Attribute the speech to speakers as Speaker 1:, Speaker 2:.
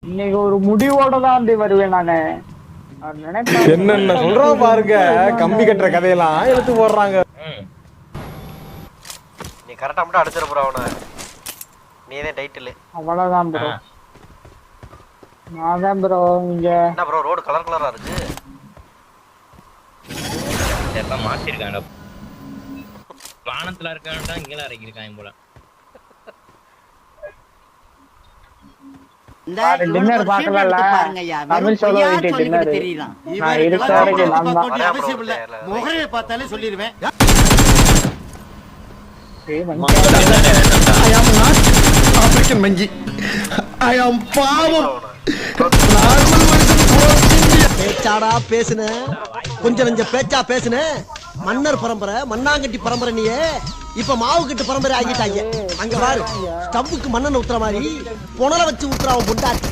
Speaker 1: இன்னைக்கு ஒரு முடிவோட தான் வருவேன் நானு.
Speaker 2: என்னென்ன சொல்றோம் பாருங்க, கம்பி கட்டுற கதையெல்லாம் எடுத்து போடுறாங்க.
Speaker 3: நீ கரெக்டா மட்டும் அடிச்சிர ப்ரோ அவனை. நீதான் டைட்டில்.
Speaker 1: அவ்வளவுதான் ப்ரோ. நான் தான் ப்ரோ இங்க.
Speaker 3: என்ன ப்ரோ ரோடு கலர் கலரா இருக்கு?
Speaker 4: எல்லாம் மாத்திருக்காங்க. வானத்துல இருக்கான்டா இங்கல இறக்கி இருக்காங்க போல.
Speaker 5: இந்த டின்னர் பார்க்கலல தமிழ் சோலோ வீட்டு டின்னர் தெரியுதா? நான் இருக்காரே நான் அவசியம் இல்ல. முகரைய பார்த்தாலே சொல்லிடுவேன்.
Speaker 6: I am not African monkey. I am பாவம். பேச்சாடா பேசுன, கொஞ்சம் நெஞ்ச பேச்சா பேசுன. மன்னர் பரம்பரை, மண்ணாங்கட்டி பரம்பரை நீயே. இப்ப மாவு கட்டு பரம்பரை ஆகிட்டாங்க. அங்க பாரு, ஸ்டவ்வுக்கு மண்ணெண்ண ஊத்துற மாதிரி புனல வச்சு ஊத்துறான் பொண்டாட்டி.